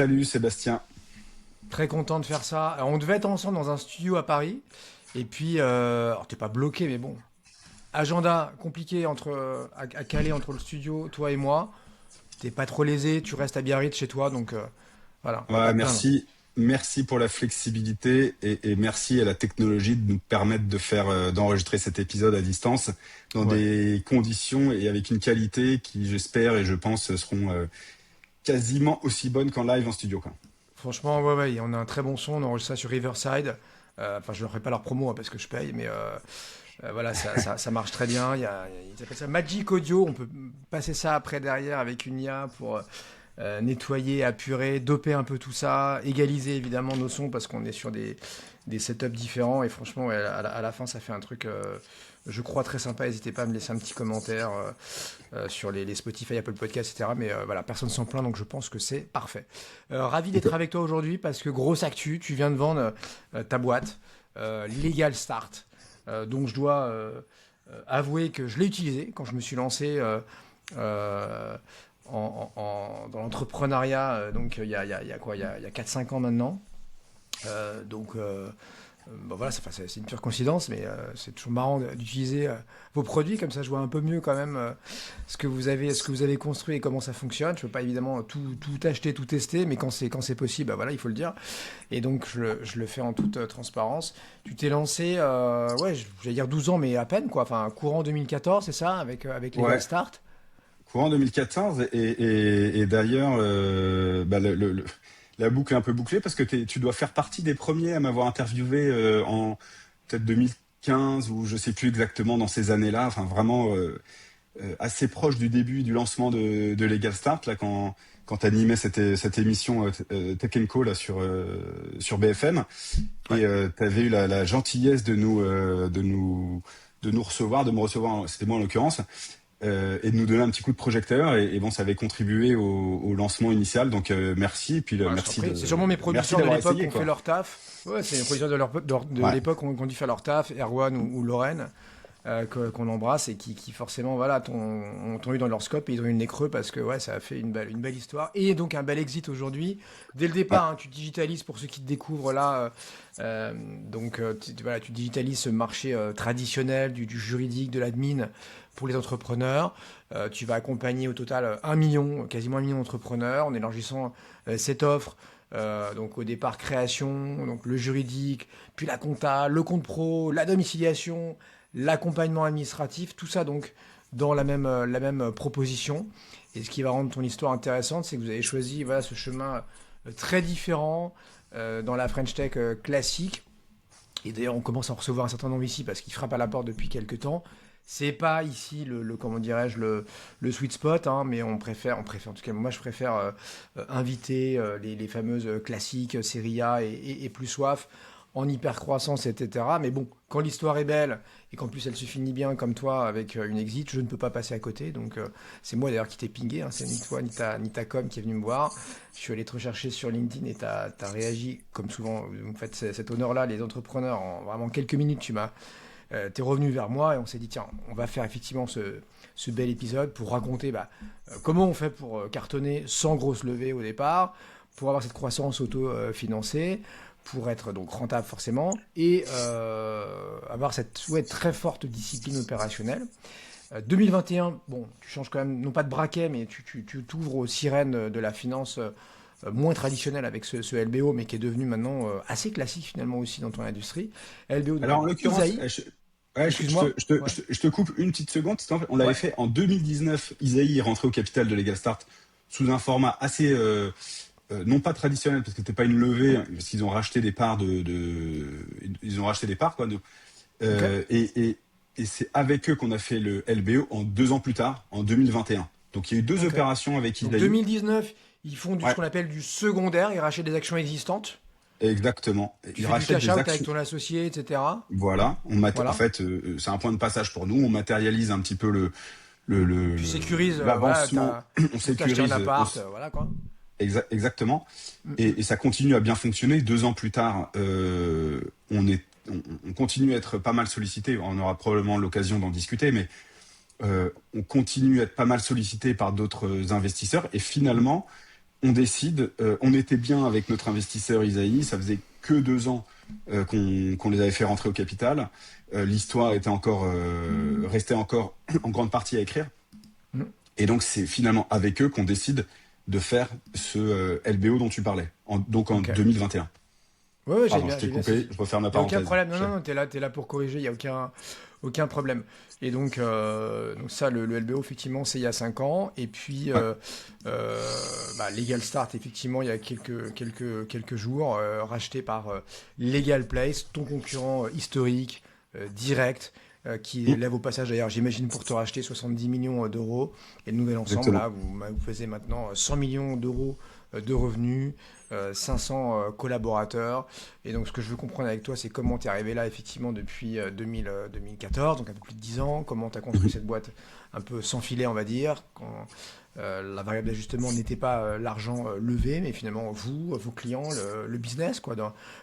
Salut Sébastien. Très content de faire ça. Alors, on devait être ensemble dans un studio à Paris. Et puis, alors t'es pas bloqué, mais bon. Agenda compliqué à caler entre le studio, toi et moi. T'es pas trop lésé, tu restes à Biarritz chez toi, donc voilà, on va pas Ouais, te plaindre. merci pour la flexibilité et merci à la technologie de nous permettre d'enregistrer cet épisode à distance dans Ouais. des conditions et avec une qualité qui, j'espère et je pense, seront quasiment aussi bonnes qu'en live en studio, quoi. Franchement, ouais, ouais, on a un très bon son, on enregistre ça sur Riverside. Enfin, je leur ferai pas leur promo hein, parce que je paye, mais voilà, ça marche très bien. Ils appellent ça Magic Audio. On peut passer ça après derrière avec une IA pour nettoyer, apurer, doper un peu tout ça, égaliser évidemment nos sons parce qu'on est sur des setups différents. Et franchement, ouais, à la fin, ça fait un truc, je crois, très sympa. N'hésitez pas à me laisser un petit commentaire sur les Spotify, Apple Podcasts, etc. Mais voilà, personne s'en plaint, donc je pense que c'est parfait. Ravi d'être avec toi aujourd'hui parce que grosse actu, tu viens de vendre ta boîte, Legal Start. Donc je dois avouer que je l'ai utilisé quand je me suis lancé euh, dans l'entrepreneuriat, donc il y a quoi, il y a 4-5 ans maintenant. Bon voilà, c'est une pure coïncidence, mais c'est toujours marrant d'utiliser vos produits, comme ça je vois un peu mieux quand même ce que vous avez construit et comment ça fonctionne. Je peux pas évidemment tout acheter, tout tester, mais quand c'est possible, bah voilà, il faut le dire. Et donc je le fais en toute transparence. Tu t'es lancé, ouais, j'allais dire 12 ans, mais à peine quoi, enfin courant 2014, c'est ça, avec Legal Ouais, Start. courant 2014 et d'ailleurs, la boucle est un peu bouclée parce que tu dois faire partie des premiers à m'avoir interviewé en peut-être 2015 ou je sais plus exactement dans ces années-là. Enfin, vraiment assez proche du début du lancement de Legal Start là quand t'animais cette émission Tech Co là sur BFM Ouais. et t'avais eu la gentillesse de nous recevoir, de me recevoir, c'était moi en l'occurrence, et de nous donner un petit coup de projecteur et bon, ça avait contribué au lancement initial, donc merci et puis Ouais, je t'en prie. C'est sûrement mes merci producteurs de d'avoir l'époque qui essayé, ont fait quoi. leur taf. Ouais, c'est mes producteurs de Ouais. l'époque qui ont dû faire leur taf, Erwan ou Lorraine. Qu'on embrasse et qui forcément voilà t'ont eu dans leur scope et ils ont eu le nez creux parce que ouais ça a fait une belle histoire et donc un bel exit aujourd'hui dès le Ouais. départ hein, tu digitalises pour ceux qui te découvrent là voilà tu digitalises ce marché traditionnel du juridique de l'admin pour les entrepreneurs. Tu vas accompagner au total 1 million quasiment 1 million d'entrepreneurs en élargissant cette offre. Donc au départ création, donc le juridique, puis la compta, le compte pro, la domiciliation, l'accompagnement administratif, tout ça donc dans la même proposition. Et ce qui va rendre ton histoire intéressante, c'est que vous avez choisi voilà, ce chemin très différent dans la French Tech classique. Et d'ailleurs, on commence à en recevoir un certain nombre ici parce qu'il frappe à la porte depuis quelques temps. C'est pas ici comment dirais-je le sweet spot, hein, mais en tout cas moi je préfère inviter les fameuses classiques série A et plus soif en hyper croissance, etc. Mais bon, quand l'histoire est belle et qu'en plus elle se finit bien comme toi avec une exit, je ne peux pas passer à côté. Donc c'est moi d'ailleurs qui t'ai pingé, hein, c'est ni toi ni ta com qui est venu me voir. Je suis allé te rechercher sur LinkedIn et t'as réagi comme souvent. Vous me faites cet honneur-là, les entrepreneurs, en vraiment quelques minutes, t'es revenu vers moi et on s'est dit tiens, on va faire effectivement ce bel épisode pour raconter comment on fait pour cartonner sans grosse levée au départ, pour avoir cette croissance auto-financée, pour être donc rentable forcément et avoir cette très forte discipline opérationnelle. 2021, bon, tu changes quand même, non pas de braquet, mais tu t'ouvres aux sirènes de la finance moins traditionnelle avec ce LBO, mais qui est devenu maintenant assez classique finalement aussi dans ton industrie. LBO, donc Alors en avec l'occurrence, Isaïe, je excuse-moi. Ouais. je te coupe une petite seconde. Parce qu'en fait, on l'avait Ouais. fait en 2019. Isaïe est rentré au capital de Legal Start sous un format assez non pas traditionnel parce que c'était pas une levée, hein, parce qu'ils ont racheté des parts ils ont racheté des parts quoi. Ok. Euh, et, et, et c'est avec eux qu'on a fait le LBO en 2 ans plus tard, en 2021. Donc il y a eu deux Ok. opérations avec Donc Isaïe. 2019, ils font ce Ouais, qu'on appelle du secondaire, ils rachètent des actions existantes. exactement. Tu Ils fais du rachètent cash des out avec actions. ton associé, etc. Voilà. En Voilà. fait, c'est un point de passage pour nous. On matérialise un petit peu Tu sécurises, voilà, l'avancement. On ou t'acheter un sécurise. appart, voilà quoi. Exactement. Mm, mm. Et ça continue à bien fonctionner. 2 ans plus tard, on continue à être pas mal sollicité. On aura probablement l'occasion d'en discuter, mais on continue à être pas mal sollicité par d'autres investisseurs. Et finalement, on décide, on était bien avec notre investisseur Isaïe, ça faisait que 2 ans qu'on les avait fait rentrer au capital. L'histoire était encore restait encore en grande partie à écrire. Mm. Et donc c'est finalement avec eux qu'on décide de faire ce LBO dont tu parlais, donc en Ok. 2021. Ouais, ouais, Pardon, je t'ai j'ai bien coupé, saisi. je referme ma Il n'y a aucun parenthèse. problème. Non, non, non, t'es là pour corriger, il n'y a aucun problème. Et donc ça, le LBO, effectivement, c'est il y a 5 ans. Et puis, Ouais, Legal Start, effectivement, il y a quelques jours, racheté par Legal Place, ton concurrent historique, direct, qui mm, lève au passage, d'ailleurs, j'imagine, pour te racheter 70 millions d'euros. Et le nouvel ensemble, exactement. là, vous faisiez maintenant 100 millions d'euros de revenus, 500 collaborateurs. Et donc, ce que je veux comprendre avec toi, c'est comment tu es arrivé là, effectivement, depuis 2014, donc un peu plus de 10 ans. Comment tu as construit Mhm. cette boîte un peu sans filet, on va dire, quand la variable d'ajustement n'était pas l'argent levé, mais finalement, vous, vos clients, le business, quoi,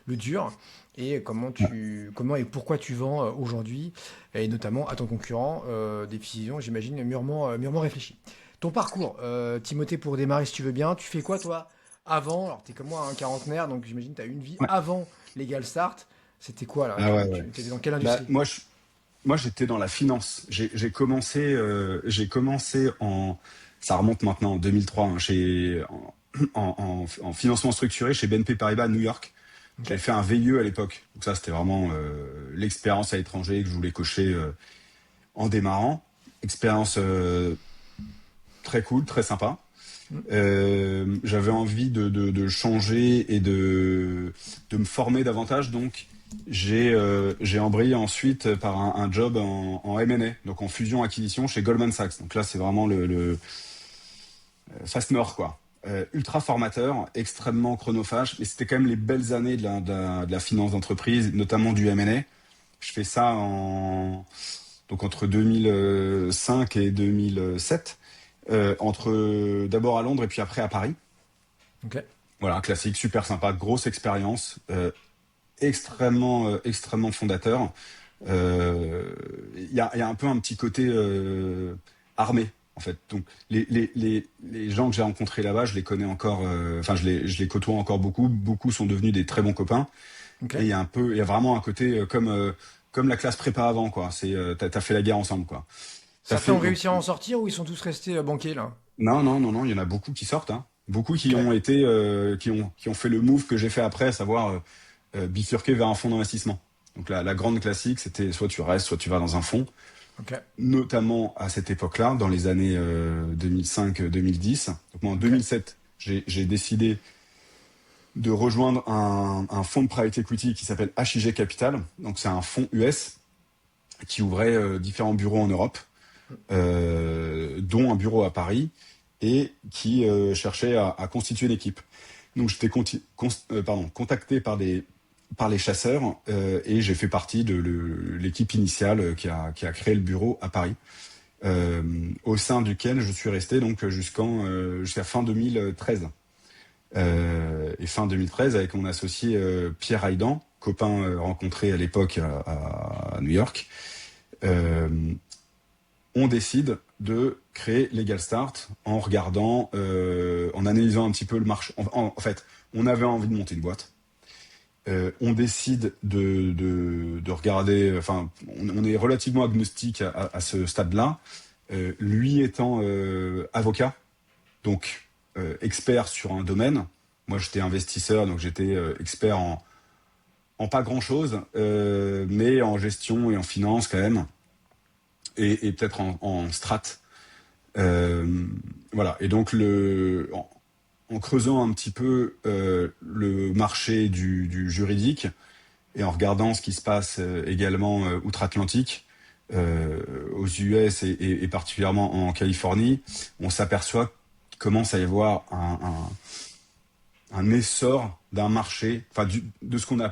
le dur. Et Ouais. comment et pourquoi tu vends aujourd'hui, et notamment à ton concurrent, des décisions, j'imagine, mûrement réfléchies. Ton parcours, Timothée, pour démarrer, si tu veux bien, tu fais quoi, toi, avant? Alors, t'es comme moi, un quarantenaire, donc j'imagine que tu as une vie Ouais. avant Legal Start. C'était quoi, là? Ah ouais, ouais. Tu étais dans quelle Bah, industrie? moi, j'étais dans la finance. J'ai commencé ça remonte maintenant en 2003, hein, en financement structuré chez BNP Paribas à New York. Ok. J'avais fait un VIE à l'époque. Donc ça, c'était vraiment l'expérience à l'étranger que je voulais cocher en démarrant. Expérience très cool, très sympa. Hmm. J'avais envie de changer et de me former davantage, donc j'ai embrayé ensuite par un job en M&A, donc en fusion-acquisition chez Goldman Sachs. Donc là, c'est vraiment le Fast Nord, quoi. Ultra formateur, extrêmement chronophage, mais c'était quand même les belles années de la finance d'entreprise, notamment du M&A. Je fais ça donc entre 2005 et 2007, d'abord à Londres et puis après à Paris. Ok. Voilà, classique, super sympa, grosse expérience, extrêmement fondateur. Il y a un peu un petit côté armé, en fait. Donc, les gens que j'ai rencontrés là-bas, je les connais encore, enfin, je les côtoie encore beaucoup. Beaucoup sont devenus des très bons copains. Ok. Et il y a vraiment un côté comme la classe prépa avant, quoi. T'as fait la guerre ensemble, quoi. T'as Certains fait, ont donc, réussi à en sortir ou ils sont tous restés banquiers, là? non, non, non, non, il y en a beaucoup qui sortent, hein. Beaucoup qui Ok. ont été, qui ont fait le move que j'ai fait après, à savoir bifurquer vers un fonds d'investissement. Donc la grande classique, c'était soit tu restes, soit tu vas dans un fonds. Ok. Notamment à cette époque-là, dans les années 2005-2010. Donc moi, en Ok. 2007, j'ai décidé de rejoindre un fonds de private equity qui s'appelle HIG Capital. Donc c'est un fonds US qui ouvrait différents bureaux en Europe, dont un bureau à Paris, et qui cherchait à constituer une équipe. Donc j'étais contacté par les chasseurs et j'ai fait partie de l'équipe initiale qui a créé le bureau à Paris, au sein duquel je suis resté donc jusqu'à fin 2013. Et fin 2013, avec mon associé Pierre Haydan, copain rencontré à l'époque à New York, euh, on décide de créer Legal Start en regardant, en analysant un petit peu le marché. En fait, on avait envie de monter une boîte. On décide de regarder, enfin, on est relativement agnostique à ce stade-là. Lui étant avocat, donc expert sur un domaine. Moi, j'étais investisseur, donc j'étais expert en pas grand-chose, mais en gestion et en finance quand même, et peut-être en strat. Euh, voilà. Et donc, en creusant un petit peu le marché du juridique et en regardant ce qui se passe également outre-Atlantique, aux US et particulièrement en Californie, on s'aperçoit qu'il commence à y avoir un essor d'un marché, enfin de ce qu'on a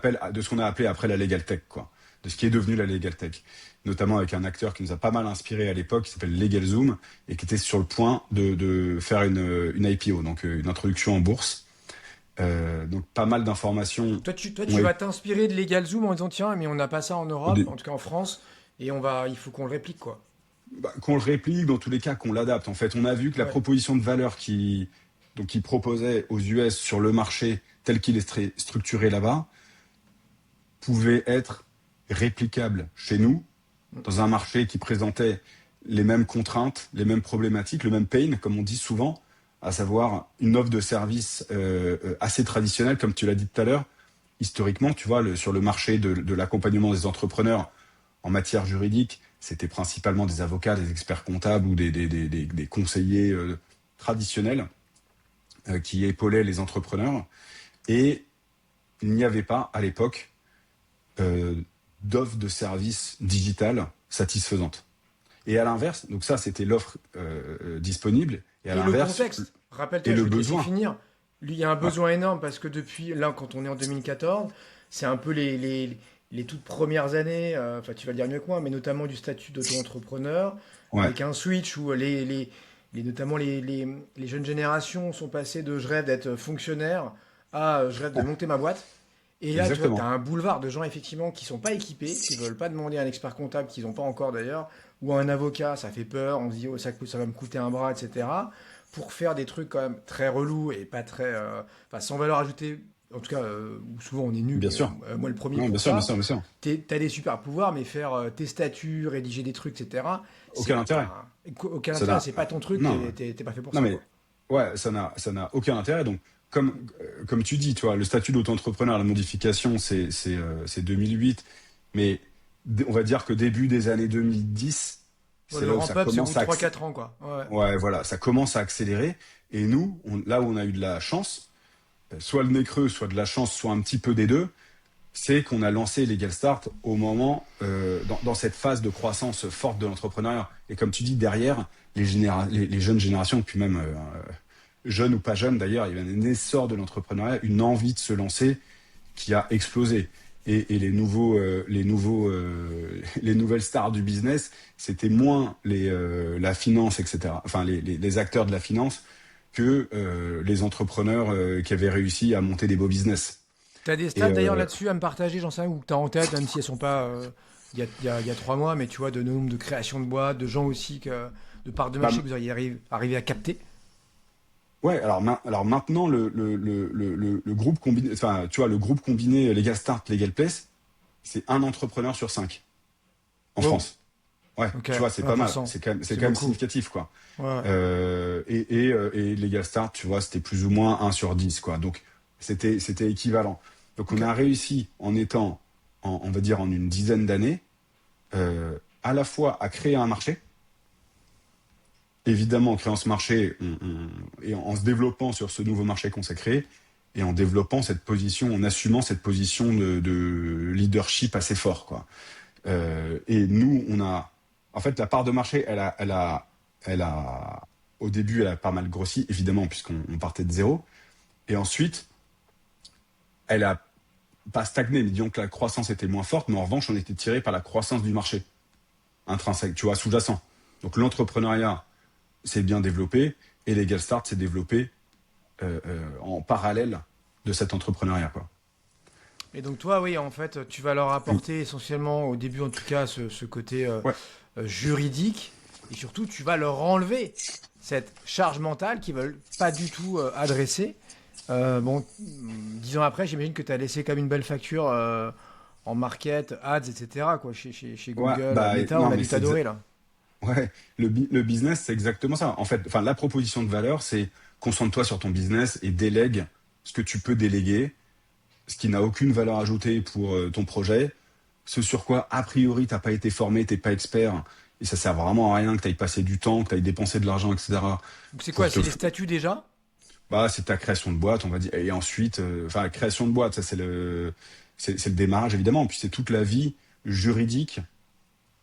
appelé après la legal tech, quoi, de ce qui est devenu la legal tech, notamment avec un acteur qui nous a pas mal inspiré à l'époque, qui s'appelle LegalZoom et qui était sur le point de faire une IPO, donc une introduction en bourse. Donc pas mal d'informations Toi, ont tu été vas t'inspirer de LegalZoom en disant, tiens, mais on n'a pas ça en au Europe, dé- en tout cas en France, et il faut qu'on le réplique, quoi. qu'on le réplique, dans tous les cas qu'on l'adapte. En fait, on a vu que la Ouais. proposition de valeur donc qui proposait aux US sur le marché tel qu'il est structuré là-bas, pouvait être réplicable chez nous, dans un marché qui présentait les mêmes contraintes, les mêmes problématiques, le même pain, comme on dit souvent, à savoir une offre de service assez traditionnelle, comme tu l'as dit tout à l'heure. Historiquement, tu vois, sur le marché de l'accompagnement des entrepreneurs en matière juridique, c'était principalement des avocats, des experts comptables ou des conseillers traditionnels qui épaulaient les entrepreneurs. Et il n'y avait pas, à l'époque, d'offre de service digital satisfaisante. Et à l'inverse, donc ça, c'était l'offre disponible. Et à Et le l'inverse, contexte, et rappelle-toi, je le vais te laisser besoin. finir. Lui, il y a un Ouais, besoin énorme parce que depuis, là, quand on est en 2014, c'est un peu les toutes premières années, enfin, tu vas le dire mieux que moi, mais notamment du statut d'auto-entrepreneur, ouais, avec un switch où notamment les jeunes générations sont passées de je rêve d'être fonctionnaire à je rêve de monter ma boîte. Et là, tu vois, tu as exactement. un boulevard de gens, effectivement, qui sont pas équipés, qui veulent pas demander à un expert comptable, qu'ils n'ont pas encore d'ailleurs, ou à un avocat, ça fait peur, on se dit, oh, ça va me coûter un bras, etc. Pour faire des trucs quand même très relous et pas très. Enfin, sans valeur ajoutée, en tout cas, où souvent on est nul, Bien sûr. moi le premier Non, bien pour sûr, bien ça, sûr, bien sûr. t'as des super pouvoirs, mais faire tes statuts, rédiger des trucs, etc., Aucun intérêt. aucun Ça intérêt, n'a. c'est pas ton truc, Non, t'es pas fait pour non, ça, mais quoi. ouais, ça n'a aucun intérêt. Donc, comme tu dis, tu vois, le statut d'auto-entrepreneur, la modification, c'est 2008. Mais on va dire que début des années 2010, Ouais, c'est le là où ça ramp-up, c'est au bout commence de à trois quatre ans, quoi. Ouais. ouais, voilà, ça commence à accélérer. Et nous, là où on a eu de la chance, soit le nez creux, soit de la chance, soit un petit peu des deux, c'est qu'on a lancé Legal Start au moment, dans cette phase de croissance forte de l'entrepreneuriat. Et comme tu dis, derrière, les jeunes générations, puis même jeunes ou pas jeunes d'ailleurs, il y a un essor de l'entrepreneuriat, une envie de se lancer qui a explosé. Et les nouvelles stars du business, c'était moins la finance, etc. Enfin, les acteurs de la finance que les entrepreneurs qui avaient réussi à monter des beaux business. T'as des Et stats d'ailleurs là-dessus à me partager, j'en sais rien, ou que t'as en tête, même si elles sont pas il y a 3 mois, mais tu vois, de nombre de créations de boîtes, de gens aussi, de parts de marché bah, que vous auriez arrivé à capter. ouais, alors maintenant, le groupe combiné, enfin, tu vois, le groupe combiné Legal Start, Legal Place, c'est un entrepreneur sur cinq en Wow, France. Ouais, ok, tu vois, c'est pas mal. 20%. C'est C'est quand même beaucoup. significatif, quoi. Ouais. Et Legal Start, tu vois, c'était plus ou moins un sur 10, quoi. Donc, c'était équivalent. Donc, on Ok. a réussi, en étant, on va dire, en une dizaine d'années, à la fois à créer un marché, évidemment, en créant ce marché et en se développant sur ce nouveau marché qu'on s'est créé, et en développant cette position, en assumant cette position de leadership assez fort, quoi. Et nous, en fait, la part de marché, au début, elle a pas mal grossi, évidemment, puisqu'on partait de zéro. Et ensuite, elle a pas stagné, mais disons que la croissance était moins forte, mais en revanche, on était tiré par la croissance du marché intrinsèque, tu vois, sous-jacent. Donc l'entrepreneuriat s'est bien développé et Legal Start s'est développé en parallèle de cet entrepreneuriat, quoi. Et donc toi, oui, en fait, tu vas leur apporter essentiellement, au début en tout cas, ce côté Ouais, juridique, et surtout, tu vas leur enlever cette charge mentale qu'ils veulent pas du tout adresser. Bon, 10 ans après, j'imagine que tu as laissé comme une belle facture en market, ads, etc. quoi, chez ouais, Google, bah Meta, on non, a mais dû t'adorer là. ouais, le business, c'est exactement ça. En fait, enfin, la proposition de valeur, c'est concentre-toi sur ton business et délègue ce que tu peux déléguer, ce qui n'a aucune valeur ajoutée pour ton projet, ce sur quoi, a priori, t'as pas été formé, t'es pas expert, et ça sert vraiment à rien que tu ailles passer du temps, que tu ailles dépenser de l'argent, etc. Donc c'est quoi? pour te, C'est les statuts déjà? Bah, c'est ta création de boîte, on va dire. Et ensuite, enfin, la création de boîte, ça, c'est le démarrage, évidemment. Puis c'est toute la vie juridique,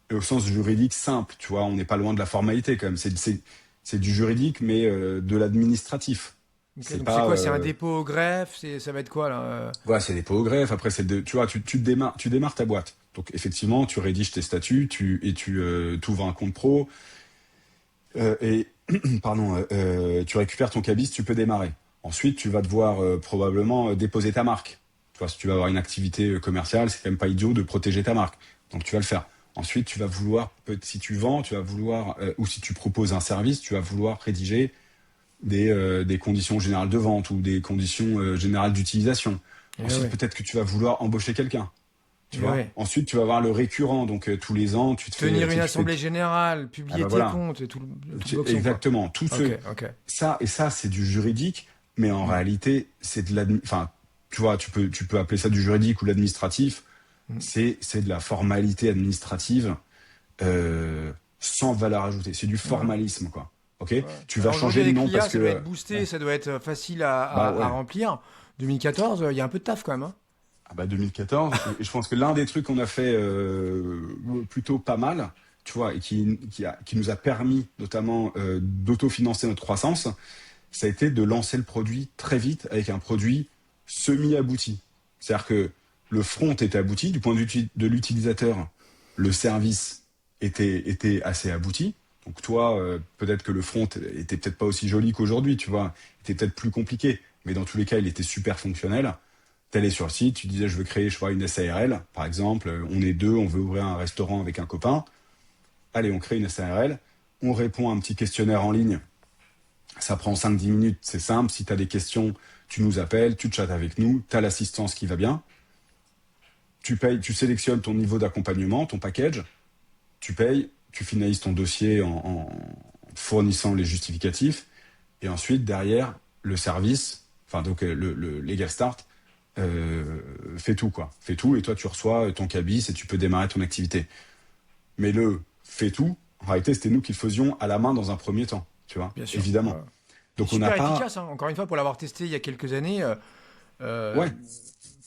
et au sens juridique simple, tu vois. On n'est pas loin de la formalité, quand même. C'est du juridique, mais de l'administratif. Ok, C'est donc c'est pas, quoi? C'est un dépôt au greffe? Ça va être quoi là? voilà, c'est des pots au greffe. Après, tu vois, tu démarres ta boîte. Donc, effectivement, tu rédiges tes statuts, tu t'ouvres un compte pro, et pardon, tu récupères ton cabis, tu peux démarrer. Ensuite, tu vas devoir probablement déposer ta marque. Tu vois, si tu vas avoir une activité commerciale, c'est quand même pas idiot de protéger ta marque. Donc, tu vas le faire. Ensuite, tu vas vouloir, si tu vends, tu vas vouloir, ou si tu proposes un service, tu vas vouloir rédiger des conditions générales de vente ou des conditions générales d'utilisation. Et Ensuite, ouais. peut-être que tu vas vouloir embaucher quelqu'un, tu Et vois. ouais. Ensuite, tu vas avoir le récurrent, donc tous les ans, Tenir tu une sais, tu fais, assemblée générale, ah publier bah tes voilà, comptes et tout le boxon, quoi. exactement, Ok, ok. ça, c'est du juridique, mais en Mm, réalité, c'est de enfin, tu vois, tu peux appeler ça du juridique ou de l'administratif. mm. C'est de la formalité administrative euh, sans valeur ajoutée. C'est du Ouais. formalisme, quoi. Ok? Ouais. Tu vas Alors aujourd'hui, changer de avec nom l'IA, parce que, ça doit être ouais, boosté, ça doit être facile bah à ouais. remplir. 2014, il y a un peu de taf quand même, hein. Ah bah 2014, et je pense que l'un des trucs qu'on a fait plutôt pas mal, tu vois, et qui nous a permis notamment d'autofinancer notre croissance, ça a été de lancer le produit très vite avec un produit semi-abouti. C'est-à-dire que le front était abouti, du point de vue de l'utilisateur, le service était assez abouti. Donc toi, peut-être que le front était peut-être pas aussi joli qu'aujourd'hui, tu vois, était peut-être plus compliqué, mais dans tous les cas, il était super fonctionnel. T'allais sur le site, tu disais je veux créer, je sais pas, une SARL, par exemple, on est deux, on veut ouvrir un restaurant avec un copain. Allez, on crée une SARL, on répond à un petit questionnaire en ligne. Ça prend 5-10 minutes, c'est simple. Si tu as des questions, tu nous appelles, tu chattes avec nous, tu as l'assistance qui va bien. Tu payes, tu sélectionnes ton niveau d'accompagnement, ton package, tu payes, tu finalises ton dossier en fournissant les justificatifs. Et ensuite, derrière, le service, enfin donc le Legal Start, fait tout, quoi. Fait tout, et toi, tu reçois ton cabis et tu peux démarrer ton activité. Mais le fait tout, en réalité, c'était nous qui le faisions à la main dans un premier temps, tu vois, Bien sûr. évidemment. Ouais. Et Donc on n'a super pas. efficace, hein. Encore une fois, pour l'avoir testé il y a quelques années, euh, Ouais.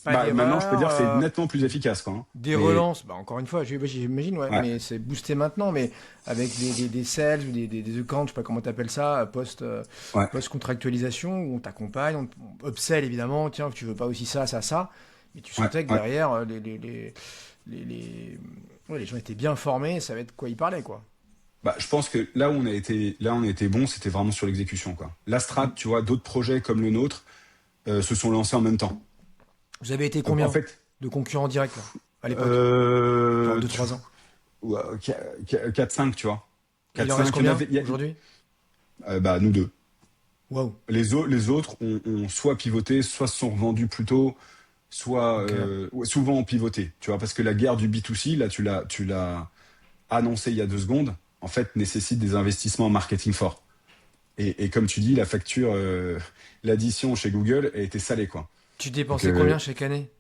pas Bah, maintenant, je peux d'erreur, dire que c'est nettement plus efficace, quoi, hein. des Mais relances. Bah, encore une fois, j'imagine, ouais, ouais, mais c'est boosté maintenant, mais avec des sales ou des accounts, je sais pas comment t'appelles ça, ouais, post-contractualisation, où on t'accompagne, on upsell évidemment, tiens, tu veux pas aussi ça, ça, ça, mais tu ouais, sentais que ouais. derrière, les, ouais, les gens étaient bien formés, ça va être quoi ils parlaient, quoi. Bah, je pense que là, on a été bon, c'était vraiment sur l'exécution, quoi. La strat, Mm. tu vois, d'autres projets comme le nôtre se sont lancés en même temps. Vous avez été Donc en combien fait, de concurrents directs, là, à l'époque? Genre euh, deux tu, trois ans. ouais, 4-5, tu vois. Et il en reste 4-5, il y en combien avait, aujourd'hui? bah, nous deux. Waouh, Les autres ont soit pivoté, soit se sont revendus plus tôt, soit ok. ouais, souvent ont pivoté, tu vois, parce que la guerre du B2C, là, tu l'as annoncé il y a 2 secondes, en fait, nécessite des investissements en marketing forts. Et comme tu dis, la facture, l'addition chez Google a été salée, quoi. Tu Donc, dépensais combien chaque année?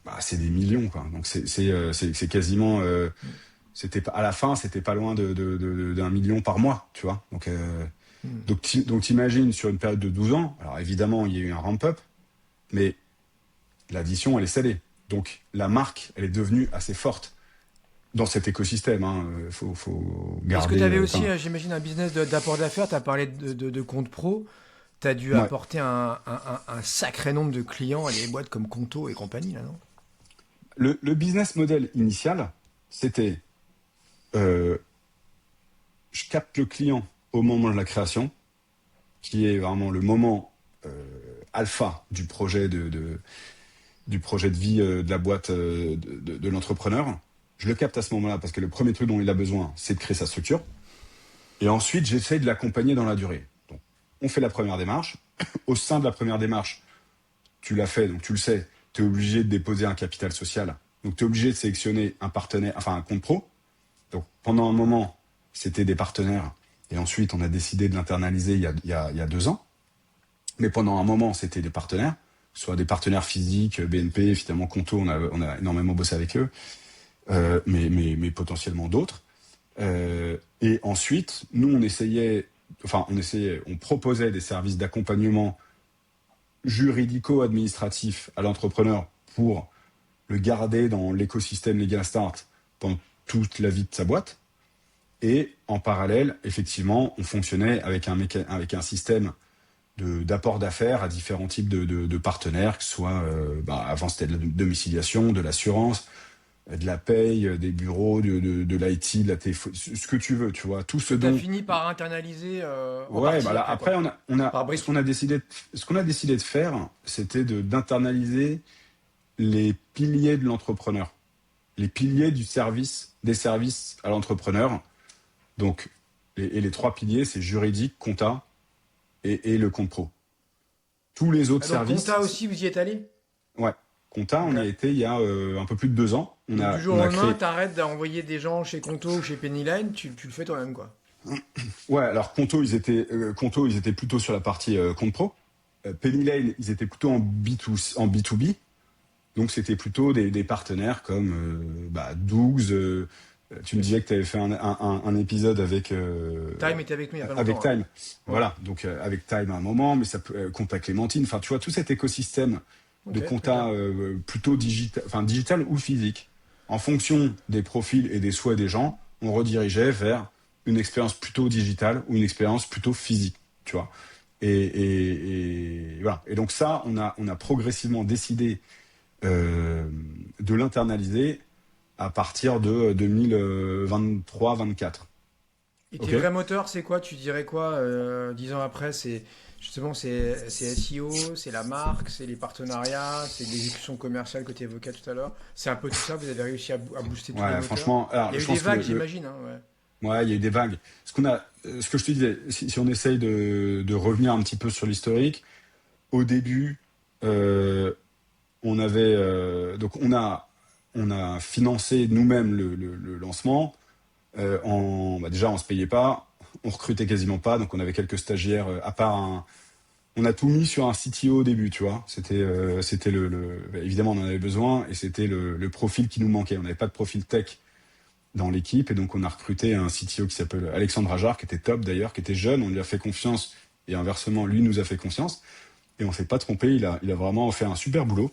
bah, c'est des millions, quoi. Donc, c'est quasiment, c'était pas, à la fin, c'était pas loin d'un million par mois, tu vois. Hmm. Donc, t'imagines sur une période de 12 ans, alors évidemment, il y a eu un ramp-up, mais l'addition, elle est salée. Donc, la marque, elle est devenue assez forte dans cet écosystème, hein. Faut Est-ce que tu garder, avais aussi, enfin, j'imagine, un business d'apport d'affaires? Tu as parlé de compte pro. Tu as dû ouais. apporter un sacré nombre de clients à des boîtes comme Conto et compagnie, là, non? Le business model initial, c'était euh, je capte le client au moment de la création, qui est vraiment le moment alpha du projet de vie de la boîte de l'entrepreneur. Je le capte à ce moment-là parce que le premier truc dont il a besoin, c'est de créer sa structure. Et ensuite, j'essaie de l'accompagner dans la durée. Donc, on fait la première démarche. Au sein de la première démarche, tu l'as fait, donc tu le sais, tu es obligé de déposer un capital social. Donc, tu es obligé de sélectionner un partenaire, enfin un compte pro. Donc, pendant un moment, c'était des partenaires. Et ensuite, on a décidé de l'internaliser il y a 2 ans. Mais pendant un moment, c'était des partenaires, soit des partenaires physiques, BNP, finalement Conto, on a énormément bossé avec eux, mais potentiellement d'autres. Et ensuite, nous, on proposait des services d'accompagnement juridico-administratif à l'entrepreneur pour le garder dans l'écosystème Legal Start pendant toute la vie de sa boîte. Et en parallèle, effectivement, on fonctionnait avec un système d'apport d'affaires à différents types de partenaires, que ce soit, avant c'était de la domiciliation, de l'assurance, de la paye, des bureaux, de l'IT, de la téléphonie, ce que tu veux, tu vois, tout ce Que tu as dont. fini par internaliser en Ouais, bah partie là, après, quoi. après, Par ce briques. qu'on a décidé, ce qu'on a décidé de faire, c'était d'internaliser les piliers de l'entrepreneur, les piliers des services à l'entrepreneur. Donc, et les trois piliers, c'est juridique, compta et le compte pro. Tous les autres Ah, donc services, Compta aussi, vous y êtes allé? ouais, Compta, on Ok. y a été il y a un peu plus de 2 ans. Donc du jour On au a lendemain, créé. t'arrêtes d'envoyer des gens chez Conto ou chez Pennyline, tu le fais toi-même, quoi. Ouais, alors Conto, ils étaient plutôt sur la partie compte pro. Penny Lane, ils étaient plutôt en B2B. Donc c'était plutôt des partenaires comme Dougs. Tu me Bien sûr. disais que tu avais fait un épisode Time était avec nous il y a pas avec longtemps, ouais. Time. Ouais. Voilà, donc avec Time à un moment, mais ça peut Compta Clémentine. Enfin, tu vois, tout cet écosystème de Ok, très compta clair. plutôt digital ou physique, en fonction des profils et des souhaits des gens, on redirigeait vers une expérience plutôt digitale ou une expérience plutôt physique, tu vois. Et voilà. Et donc ça, on a progressivement décidé de l'internaliser à partir de 2023-24. Et tes Ok? vrais moteurs, c'est quoi? Tu dirais quoi 10 ans après? C'est justement c'est SEO, c'est la marque, c'est les partenariats, c'est l'exécution commerciale que tu évoquais tout à l'heure. C'est un peu tout ça. Vous avez réussi à booster tous les Ouais, moteurs. franchement, Il y alors a je eu des pense que vagues, j'imagine, hein, ouais. ouais, il y a eu des vagues. Ce que je te disais, si on essaye de revenir un petit peu sur l'historique, au début, euh, on a financé nous-mêmes le lancement. Déjà, on se payait pas, on recrutait quasiment pas, donc on avait quelques stagiaires, à part on a tout mis sur un CTO au début, tu vois. C'était évidemment, on en avait besoin et c'était le profil qui nous manquait. On n'avait pas de profil tech dans l'équipe et donc on a recruté un CTO qui s'appelle Alexandre Ajar, qui était top d'ailleurs, qui était jeune. On lui a fait confiance et inversement, lui nous a fait confiance. Et on s'est pas trompé. Il a vraiment fait un super boulot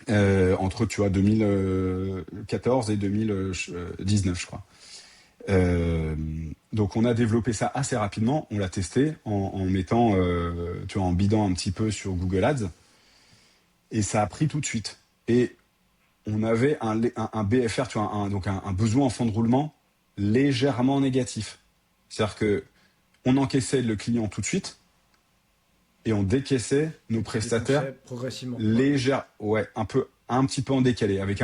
entre, tu vois, 2014 et 2019, je crois. Euh, donc on a développé ça assez rapidement, on l'a testé en mettant, tu vois, en bidant un petit peu sur Google Ads, et ça a pris tout de suite. Et on avait un BFR, tu vois, donc un besoin en fonds de roulement légèrement négatif. C'est-à-dire que on encaissait le client tout de suite et on décaissait nos Et tu prestataires défonçais progressivement. Ouais. ouais, un petit peu en décalé, avec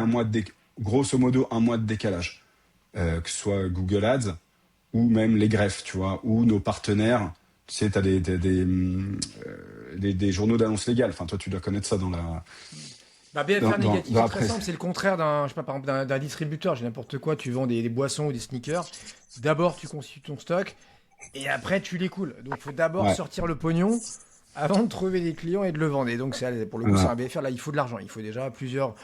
grosso modo un mois de décalage, que ce soit Google Ads ou même les greffes, tu vois, ou nos partenaires. Tu sais, tu as des journaux d'annonces légales. Enfin, toi, tu dois connaître ça Bah, BFR négatif, dans c'est la très presse. simple. C'est le contraire d'un, je sais pas, par exemple, d'un distributeur. J'ai n'importe quoi. Tu vends des boissons ou des sneakers. D'abord, tu constitues ton stock et après, tu l'écoules. Donc, il faut d'abord Ouais. sortir le pognon avant de trouver des clients et de le vendre. Et donc, pour le coup, c'est Voilà. un BFR. Là, il faut de l'argent. Il faut déjà plusieurs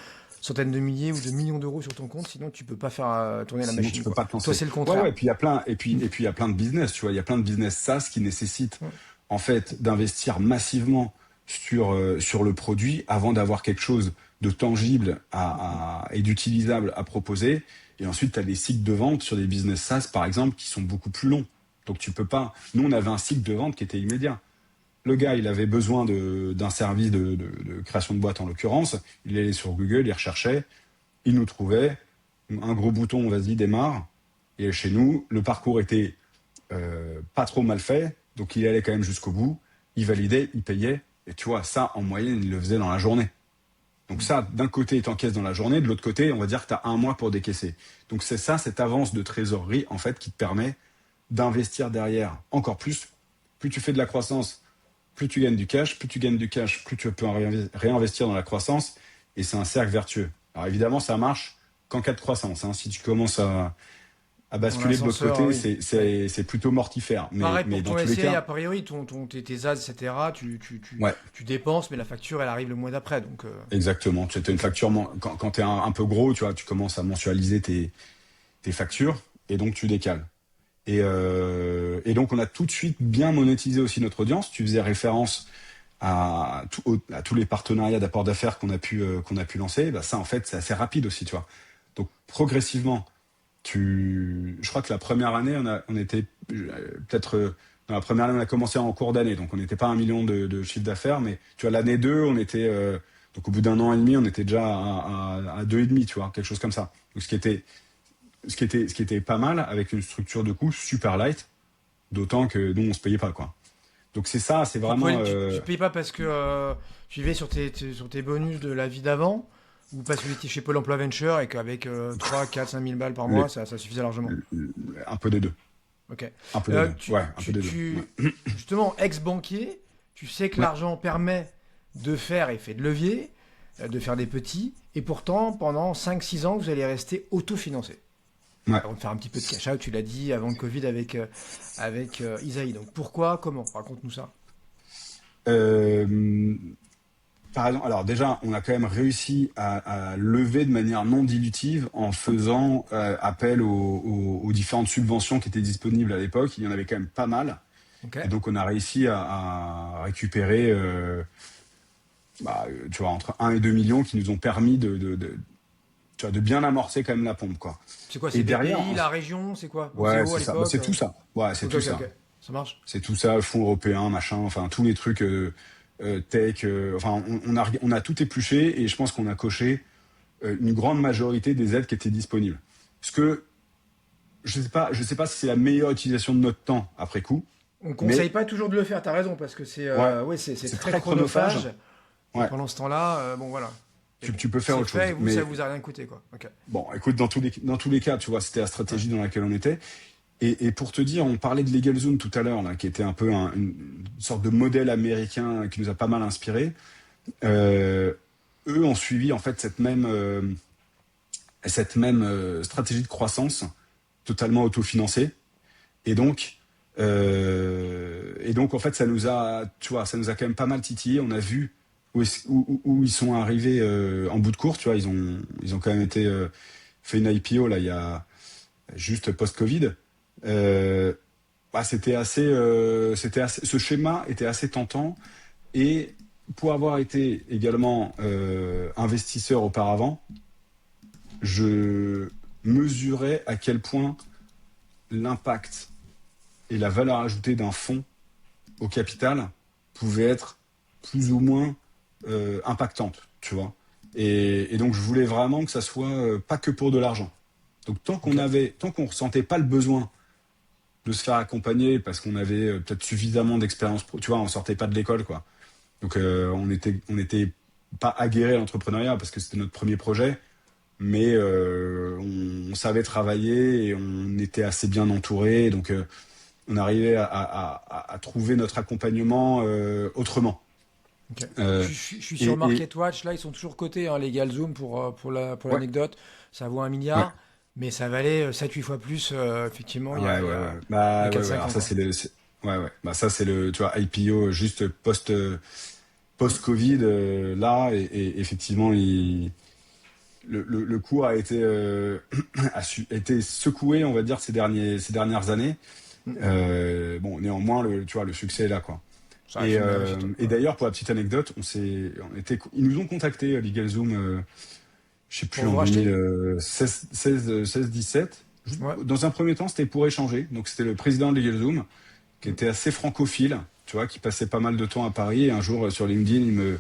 centaines de milliers ou de millions d'euros sur ton compte. Sinon, tu peux pas faire tourner la Sinon, tu machine, peux quoi. pas te Toi, lancer. c'est le Ouais, contraire. ouais. Puis il y a plein, et puis il y a plein de business, tu vois. Il y a plein de business SaaS qui nécessitent, Ouais. en fait, d'investir massivement sur le produit avant d'avoir quelque chose de tangible et d'utilisable à proposer. Et ensuite, tu as des cycles de vente sur des business SaaS, par exemple, qui sont beaucoup plus longs. Donc, tu peux pas. Nous, on avait un cycle de vente qui était immédiat. Le gars, il avait besoin d'un service de création de boîte, en l'occurrence. Il allait sur Google, il recherchait, il nous trouvait. Un gros bouton, vas-y, démarre. Et chez nous, le parcours était pas trop mal fait, donc il allait quand même jusqu'au bout, il validait, il payait, et tu vois, ça, en moyenne, il le faisait dans la journée. Donc ça, d'un côté, il t'encaisse dans la journée, de l'autre côté, on va dire que tu as un mois pour décaisser. Donc c'est ça, cette avance de trésorerie, en fait, qui te permet d'investir derrière encore plus. Plus tu fais de la croissance, plus tu gagnes du cash, plus tu gagnes du cash, plus tu peux réinvestir dans la croissance, et c'est un cercle vertueux. Alors évidemment, ça marche qu'en cas de croissance, hein. Si tu commences à En basculer de l'autre ascenseur, côté, oui. Ouais. c'est plutôt mortifère. Pareil Mais pour dans ton tous les SCI, a cas, priori, tes ads, etc., ouais, tu dépenses, mais la facture, elle arrive le mois d'après. Donc, exactement. Tu as une ok. facture, quand tu es un peu gros, tu vois, tu commences à mensualiser tes factures et donc tu décales. Et donc on a tout de suite bien monétisé aussi notre audience. Tu faisais référence à tous les partenariats d'apport d'affaires qu'on a pu lancer. Bah, ça, en fait, c'est assez rapide aussi, tu vois. Donc progressivement, je crois que la première année, on était peut-être dans la première année, on a commencé en cours d'année, donc on n'était pas à 1 million de chiffre d'affaires, mais tu vois, l'année 2, on était donc au bout d'un an et demi, on était déjà à 2,5, tu vois, quelque chose comme ça. Donc ce qui était pas mal avec une structure de coût super light, d'autant que nous on se payait pas, quoi. Donc c'est ça, c'est vraiment Tu payes pas parce que tu vivais sur tes bonus de la vie d'avant, ou parce que tu étais chez Pôle emploi Venture et qu'avec 3, 4, 5 000 balles par le- mois, ça suffisait largement. un peu des deux. Ok. Un peu des deux. Tu, Ouais, un peu tu, des deux. tu, Ouais. justement, ex-banquier, tu sais que Ouais. l'argent permet de faire effet de levier, de faire des petits, et pourtant, pendant 5-6 ans, vous allez rester autofinancé. Ouais. Avant de faire un petit peu de cash out, tu l'as dit avant le Covid avec Isaïe. Donc pourquoi, comment? Raconte-nous ça. Euh, Par exemple, alors déjà, on a quand même réussi à lever de manière non dilutive en faisant appel aux différentes subventions qui étaient disponibles à l'époque. Il y en avait quand même pas mal. Ok. Et donc, on a réussi à récupérer, tu vois, entre 1 et 2 millions qui nous ont permis tu vois, de bien amorcer quand même la pompe, quoi. C'est quoi? C'est Et derrière, BPI, la région? C'est quoi? ouais, Oséo à c'est ça. Bah, l'époque? c'est tout ça. Ouais, c'est Ok, tout ok, ça. ok. Ça marche? C'est tout ça, fonds européens, machin, enfin tous les trucs tech. Enfin, on a tout épluché et je pense qu'on a coché une grande majorité des aides qui étaient disponibles. Parce que je sais pas si c'est la meilleure utilisation de notre temps après coup, On conseille mais pas toujours de le faire, t'as raison, parce que ouais, ouais, c'est c'est très très chronophage. chronophage. Et Ouais, pendant ce temps-là, bon voilà. Mais tu, bon, tu peux faire c'est autre fait et chose. vous, ça Mais vous a rien coûté, quoi. Ok. bon, écoute, dans tous les cas, tu vois, c'était la Ouais. stratégie dans laquelle on était. Et pour te dire, on parlait de LegalZoom tout à l'heure, là, qui était un peu une sorte de modèle américain qui nous a pas mal inspiré. Euh, Eux ont suivi en fait cette même stratégie de croissance totalement autofinancée. Et donc en fait, ça nous a quand même pas mal titillé. On a vu où ils sont arrivés en bout de course. Tu vois, ils ont quand même fait une IPO là, il y a juste post-Covid. Euh, ce schéma était assez tentant. Et pour avoir été également investisseur auparavant, je mesurais à quel point l'impact et la valeur ajoutée d'un fonds au capital pouvait être plus ou moins impactante, tu vois. Et donc je voulais vraiment que ça soit pas que pour de l'argent. Donc Ok. tant qu'on ressentait pas le besoin de se faire accompagner parce qu'on avait peut-être suffisamment d'expérience, tu vois, on sortait pas de l'école, quoi. Donc on était pas aguerré à l'entrepreneuriat parce que c'était notre premier projet, mais on savait travailler et on était assez bien entouré. Donc on arrivait à trouver notre accompagnement autrement. Ok. Euh, Je suis sur et MarketWatch, là, ils sont toujours cotés, hein, les Galzoom, pour ouais, l'anecdote. Ça vaut un ouais, milliard, mais ça valait 7-8 fois plus, effectivement, ouais, il y a, ouais, il y ouais. a, il y a Bah ouais, ouais. 4-5 Alors ans, ça quoi. ouais, ouais. Bah ça c'est le, tu vois, IPO juste post-Covid là et effectivement le cours a été a été secoué, on va dire, ces dernières années. Mm. Bon, néanmoins, tu vois, le succès est là, quoi. Ça a Et, filmé la euh, réussite, et ouais. d'ailleurs, pour la petite anecdote, ils nous ont contacté, LegalZoom, je sais Pour plus, vous en racheter? 2016-17. Ouais. Dans un premier temps, c'était pour échanger. Donc, c'était le président de LegalZoom, qui Mm. était assez francophile, tu vois, qui passait pas mal de temps à Paris. Et un jour, sur LinkedIn,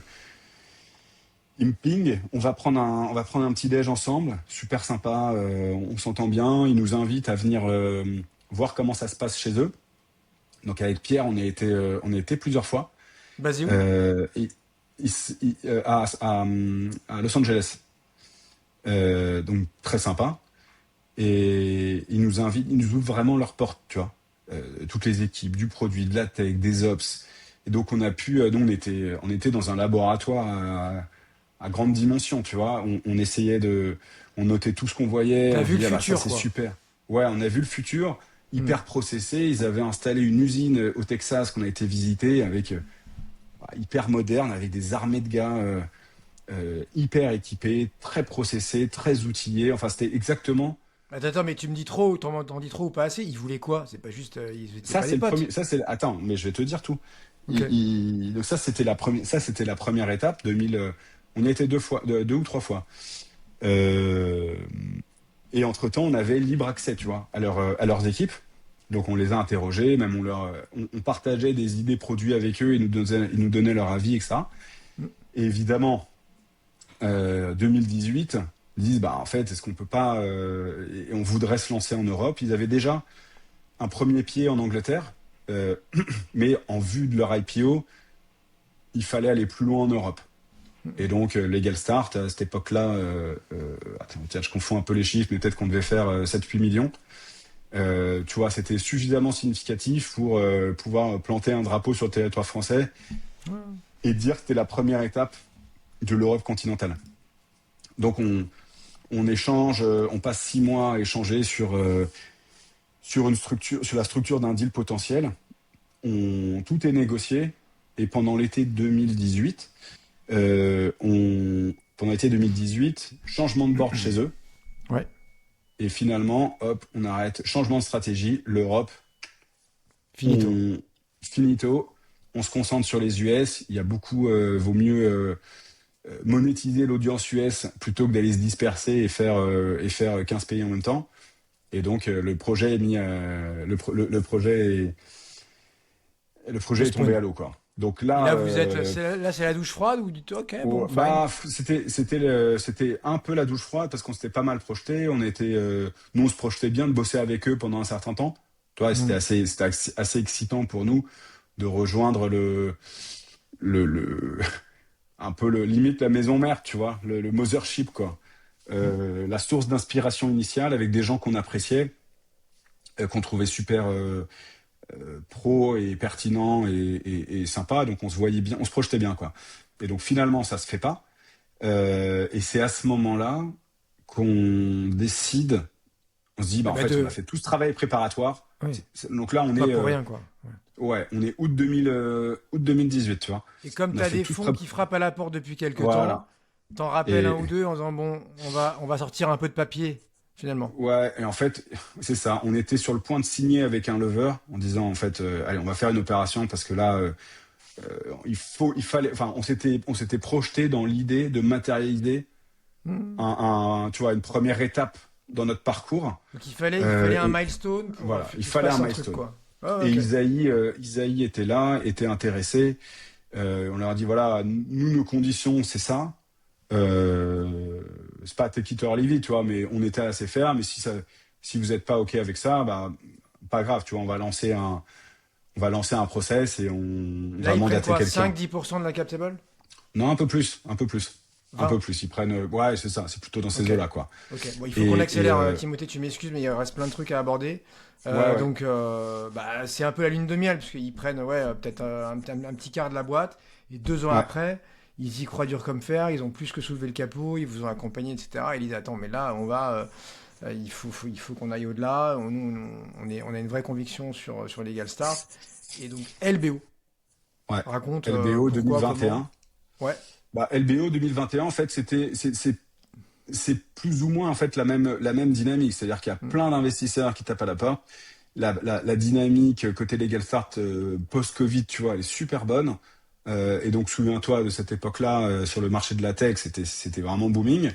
il me ping. On va prendre un petit déj ensemble. Super sympa. On s'entend bien. Il nous invite à venir voir comment ça se passe chez eux. Donc, avec Pierre, on a été plusieurs fois. Basé où? Euh, et- à Los Angeles. Donc très sympa. Et ils nous invitent, ils nous ouvrent vraiment leurs portes, tu vois. Toutes les équipes, du produit, de la tech, des ops. Et donc on a pu, nous on était dans un laboratoire à grande dimension, tu vois. On essayait on notait tout ce qu'on voyait, T'as on se vu le disait ah bah ça futur, c'est quoi. super. Ouais, on a vu le futur, Mm. hyper processé. Ils avaient installé une usine au Texas qu'on a été visiter avec hyper moderne, avec des armées de gars hyper équipés, très processés, très outillés. Enfin, c'était exactement. Attends, mais tu me dis trop, t'en dis trop ou pas assez? Ils voulaient quoi? C'est pas juste, ils étaient Ça, pas c'est des le premier. potes. Ça, c'est. Attends, mais je vais te dire tout. Ok. Donc ça, c'était la première. Ça, c'était la première étape. 2000. On y était 2 fois, 2 ou 3 fois. Euh, Et entre-temps, on avait libre accès, tu vois, à leurs équipes. Donc on les a interrogés, même on partageait des idées produits avec eux, ils nous donnaient leur avis, etc. Mm. Et évidemment, 2018, ils disent bah en fait est-ce qu'on peut pas et on voudrait se lancer en Europe. Ils avaient déjà un premier pied en Angleterre, mais en vue de leur IPO, il fallait aller plus loin en Europe. Et donc Legal Start à cette époque-là, attends, tiens, je confonds un peu les chiffres, mais peut-être qu'on devait faire 7-8 millions. Tu vois, c'était suffisamment significatif pour pouvoir planter un drapeau sur le territoire français Ouais. et dire que c'était la première étape de l'Europe continentale. Donc on échange, on passe 6 mois à échanger sur une structure, sur la structure d'un deal potentiel. Tout est négocié et pendant l'été 2018, pendant l'été 2018, changement de board chez eux Ouais. et finalement, hop, on arrête, changement de stratégie, l'Europe, Finito. on finito, on se concentre sur les US. Il y a beaucoup, vaut mieux monétiser l'audience US plutôt que d'aller se disperser et faire 15 pays en même temps. Et donc le projet est mis, le Le projet est tombé spawn. à l'eau quoi. Donc Et là, là, là, c'est la douche froide ou du tout, ok, bon, fine. c'était un peu la douche froide parce qu'on s'était pas mal projeté. Nous on se projetait bien de bosser avec eux pendant un certain temps. Toi, Hmm. c'était assez excitant pour nous de rejoindre le un peu limite la maison mère, tu vois, le mothership quoi. La source d'inspiration initiale avec des gens qu'on appréciait, qu'on trouvait super pro et pertinent et sympa. Donc on se voyait bien, on se projetait bien quoi. Et donc finalement ça se fait pas. Et c'est à ce moment-là qu'on décide, on se dit bah Eh en ben fait on a fait tout ce travail préparatoire. oui, Donc là on pas est pour rien, quoi. Ouais. ouais on est août 2018 tu vois. Et comme On tu a as fait des tout ce fonds pré- qui frappent à la porte depuis quelques temps, voilà. t'en rappelles un Et ou deux en disant, bon, on va sortir un peu de papier, finalement. ouais, et en fait, c'est ça. On était sur le point de signer avec un lever en disant en fait, allez, on va faire une opération parce que là, il fallait, enfin, on s'était projeté dans l'idée de matérialiser Hmm. tu vois, une première étape dans notre parcours. Donc il fallait un Et milestone pour voilà, il qu'il se fallait un passe un truc, milestone. quoi. Ah, ouais, Et ok. Isaïe était là, était intéressé. On leur a dit voilà, nous nos conditions, c'est ça. C'est pas take it or leave it, tu vois, mais on était assez ferme. Et si vous n'êtes pas ok avec ça, bah pas grave, tu vois, on va lancer un process et on Là, va ils prennent mandater quoi? quelqu'un. 5-10% de la captable? Non, un peu plus, un peu plus, un peu 20? plus. Ils prennent, ouais, c'est ça, c'est plutôt dans ces Ok. eaux-là, quoi. Ok. Bon, il faut qu'on Et accélère, Timothée, tu m'excuses, mais il reste plein de trucs à aborder. ouais, ouais, Donc, bah, c'est un peu la lune de miel, parce qu'ils prennent, ouais, peut-être un petit quart de la boîte, et 2 ans ouais, après, ils y croient dur comme fer, ils ont plus que soulevé le capot, ils vous ont accompagné, etc. Et ils disent, attends, mais là, il faut qu'on aille au-delà. Nous, on a une vraie conviction sur Legal Start. Et donc, LBO. ouais. Raconte LBO pourquoi, comment. 2021. Ouais. Bah, LBO 2021, en fait, c'est plus ou moins en fait la même dynamique. C'est-à-dire qu'il y a Mm. plein d'investisseurs qui tapent à la porte. La dynamique côté Legal Start post-Covid, tu vois, elle est super bonne. Et donc, souviens-toi de cette époque-là sur le marché de la tech, c'était vraiment booming.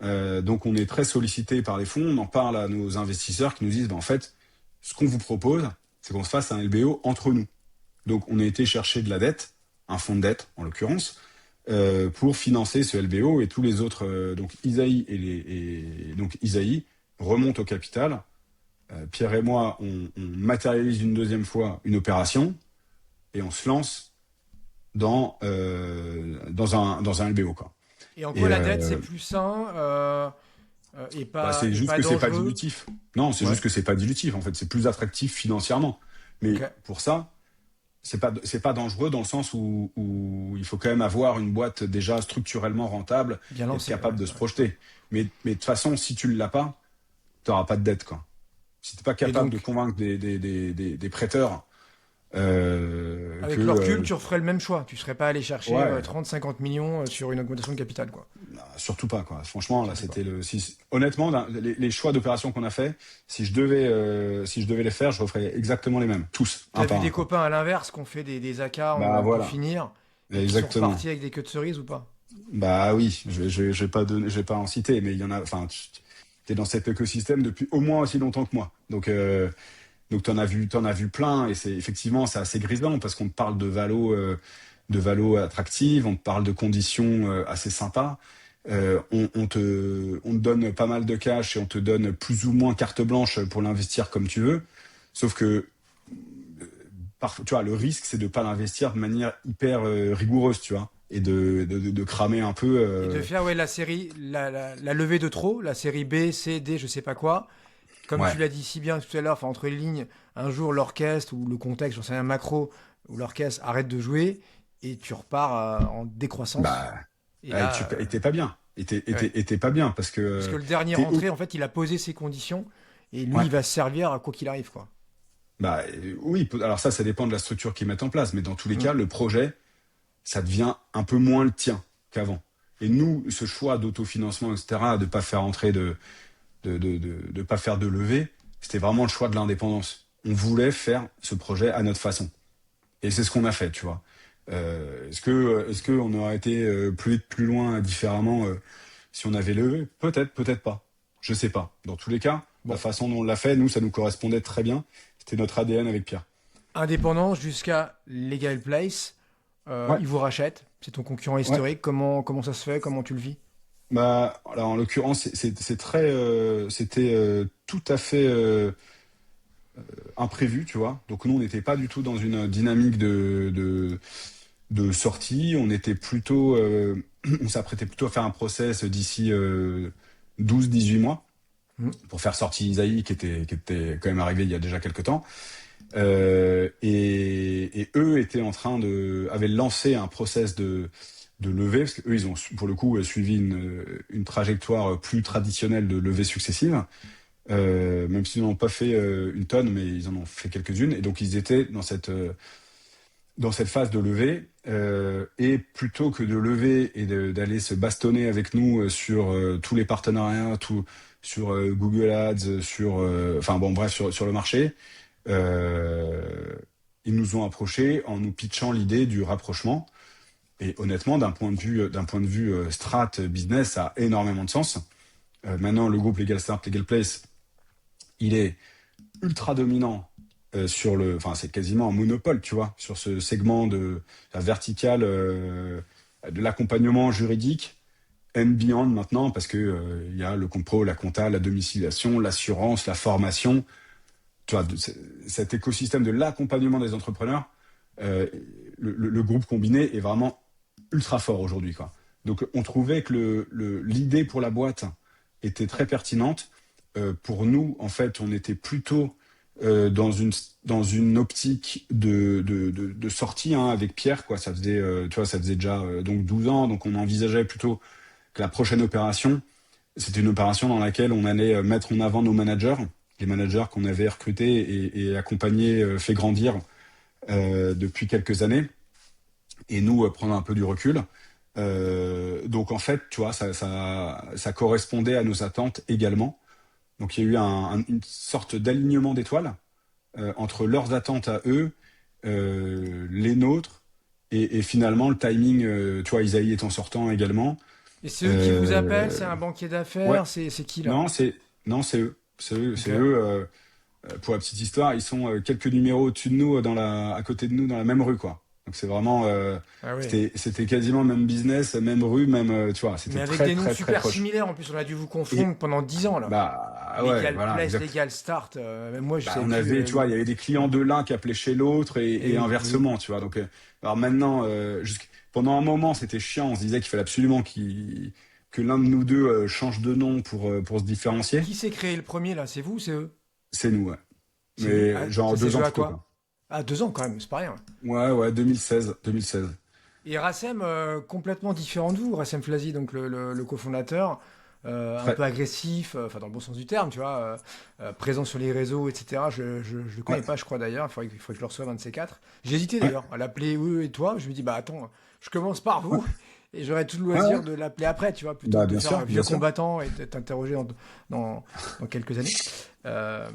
Donc, on est très sollicité par les fonds. On en parle à nos investisseurs qui nous disent, bah, en fait, ce qu'on vous propose, c'est qu'on se fasse un LBO entre nous. Donc, on a été chercher de la dette, un fonds de dette en l'occurrence, pour financer ce LBO et tous les autres. Donc, donc Isaïe remonte au capital. Pierre et moi, on matérialise une deuxième fois une opération et on se lance dans un LBO, quoi. Et en quoi Et la dette, c'est plus sain et bah, pas, c'est et juste pas que c'est pas dangereux? dilutif. Non, c'est Ouais. juste que c'est pas dilutif. En fait, c'est plus attractif financièrement. Ok. Mais pour ça, c'est pas dangereux dans le sens où il faut quand même avoir une boîte déjà structurellement rentable Bien et être lancé. capable Ouais, de se ouais, ouais. projeter. Mais de toute façon, si tu ne l'as pas, tu n'auras pas de dette, quoi. Si tu n'es pas Et capable de donc, convaincre des prêteurs que avec le recul, tu referais le même choix. Tu serais pas allé chercher ouais, 30-50 millions sur une augmentation de capital, quoi. surtout pas, quoi. Franchement, là, Surtout pas. c'était honnêtement, les choix d'opération qu'on a fait, si je devais les faire, je referais exactement les mêmes, tous, un T'as vu par un, des quoi. copains à l'inverse qui ont fait des AK Bah pour voilà, finir et qui sont exactement. repartis avec des queues de cerise ou pas? Bah oui, je vais pas en citer, mais il y en a. Enfin, tu es dans cet écosystème depuis au moins aussi longtemps que moi. Donc t'en as vu plein, et c'est assez grisant parce qu'on te parle de valo attractives, on te parle de conditions assez sympas. On te donne pas mal de cash et on te donne plus ou moins carte blanche pour l'investir comme tu veux. Sauf que tu vois, le risque, c'est de pas l'investir de manière hyper rigoureuse, tu vois, et de cramer un peu. Et de faire, ouais, la série, la levée de trop, la série B, C, D, je sais pas quoi, comme tu Ouais. l'as dit si bien tout à l'heure, enfin, entre les lignes, un jour l'orchestre ou le contexte, j'en sais rien, macro, ou l'orchestre arrête de jouer et tu repars en décroissance. Bah, Et et tu là, t'es pas bien. ouais. Et t'es pas bien parce que Parce que le dernier t'es rentré, en fait, il a posé ses conditions et lui, ouais. il va se servir à quoi qu'il arrive, quoi. Bah oui. Alors ça dépend de la structure qu'ils mettent en place, mais dans tous les Mm. cas, le projet, ça devient un peu moins le tien qu'avant. Et nous, ce choix d'autofinancement, etc., de pas faire entrer de pas faire de levée, c'était vraiment le choix de l'indépendance. On voulait faire ce projet à notre façon. Et c'est ce qu'on a fait, tu vois. Est-ce que on aurait été plus loin différemment si on avait levé? Peut-être, peut-être pas. Je sais pas. Dans tous les cas, la Bon, façon dont on l'a fait, nous, ça nous correspondait très bien. C'était notre ADN avec Pierre. indépendant jusqu'à Legal Place, Ouais, il vous rachète, c'est ton concurrent ouais. historique, comment ça se fait, comment tu le vis? Bah, alors en l'occurrence, c'est très, c'était tout à fait imprévu, tu vois. Donc nous, on n'était pas du tout dans une dynamique de sortie. On était plutôt, on s'apprêtait plutôt à faire un process d'ici 12-18 mois Mm. pour faire sortir Isaïe qui était quand même arrivé il y a déjà quelques temps. Et eux étaient avaient lancé un process de levée, parce qu'eux, ils ont, pour le coup, suivi une trajectoire plus traditionnelle de levée successive, même s'ils n'en ont pas fait une tonne, mais ils en ont fait quelques-unes. Et donc, ils étaient dans cette phase de levée, et plutôt que de lever et d'aller se bastonner avec nous sur tous les partenariats, sur Google Ads, enfin bon, bref, sur le marché, euh, ils nous ont approchés en nous pitchant l'idée du rapprochement. Et honnêtement, d'un point de vue strat business, ça a énormément de sens. Maintenant, le groupe Legal Start, Legal Place, il est ultra dominant enfin, c'est quasiment un monopole, tu vois, sur ce segment de la verticale de l'accompagnement juridique and beyond maintenant, parce que il y a le compro, la compta, la domiciliation, l'assurance, la formation, tu vois, cet écosystème de l'accompagnement des entrepreneurs, euh, le groupe combiné est vraiment ultra fort aujourd'hui, quoi. Donc, on trouvait que l'idée pour la boîte était très pertinente. Pour nous, en fait, on était plutôt dans une optique de sortie hein, avec Pierre, quoi. Ça faisait, tu vois, ça faisait déjà donc 12 ans, donc on envisageait plutôt que la prochaine opération, c'était une opération dans laquelle on allait mettre en avant nos managers, les managers qu'on avait recrutés et accompagnés, fait grandir depuis quelques années, et nous prendre un peu du recul. Donc en fait, tu vois, ça correspondait à nos attentes également. Donc il y a eu une sorte d'alignement d'étoiles entre leurs attentes à eux, les nôtres, et finalement le timing, tu vois, Isaïe étant sortant également. Et c'est eux qui vous appellent, Euh, c'est un banquier ouais, d'affaires, c'est qui là? non, c'est eux. Ok. C'est eux. Pour la petite histoire, ils sont quelques numéros au-dessus de nous, à côté de nous, dans la même rue, quoi. Donc c'est vraiment, Ah oui. c'était quasiment le même business, même rue, même, tu vois, Mais c'était avec très des noms très très super proche. similaires en plus, on a dû vous Et confondre pendant 10 ans là. bah ouais, Legal voilà, Place, exact. Legal Start, même moi je Bah, savais on plus. avait, tu vois, il y avait des clients de l'un qui appelaient chez l'autre Eh et oui, eh oui. inversement, tu vois. Donc, alors maintenant, pendant un moment, c'était chiant. On se disait qu'il fallait absolument que l'un de nous deux change de nom pour se différencier. Qui s'est créé le premier là? C'est vous ou c'est eux? C'est nous, ouais. C'est vous. Ah, Mais genre ça s'est 2 ans joué à plus tôt, quoi? quoi. Ah, 2 ans quand même, c'est pas rien. Ouais, ouais, 2016, 2016. Et Rassem, complètement différent de vous, Rassem Flazi, donc le cofondateur, un Ouais, peu agressif, enfin dans le bon sens du terme, tu vois, présent sur les réseaux, etc. Je le ouais, connais pas, je crois d'ailleurs, il faudrait que je le reçoive un de ces quatre. J'ai hésité ouais, d'ailleurs à l'appeler eux et toi, je me dis, bah attends, je commence par ouais, vous, et j'aurais tout le ouais, ouais. loisir de l'appeler après, tu vois, plutôt Bah, que de bien faire un sûr, vieux bien sûr. combattant et de t'interroger dans, dans quelques années. Euh,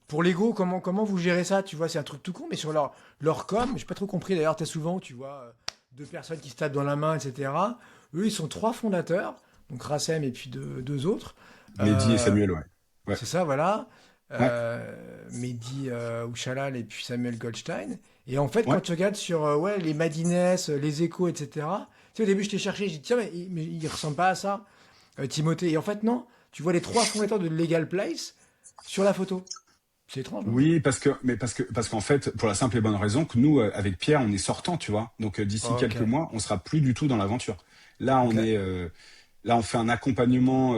pour l'ego, comment vous gérez ça? Tu vois, c'est un truc tout con, mais sur leur com, j'ai pas trop compris d'ailleurs, t'as souvent, tu vois, deux personnes qui se tapent dans la main, etc. Eux, ils sont trois fondateurs, donc Rassem et puis deux autres. Mehdi et Euh, Samuel, ouais. Ouais, c'est ça, voilà. ouais, Mehdi Ouchalal et puis Samuel Goldstein. Et en fait, quand ouais. tu regardes sur ouais, les Madines, les Échos, etc., tu sais, au début, je t'ai cherché, j'ai dit, tiens, mais il ressemble pas à ça, Timothée. Et en fait, non, tu vois les trois fondateurs de Legal Place sur la photo. C'est étrange, non? Oui, parce qu'en fait, pour la simple et bonne raison que nous, avec Pierre, on est sortant, tu vois. Donc d'ici Ok, quelques mois, on sera plus du tout dans l'aventure. Là, ok. là, on fait un accompagnement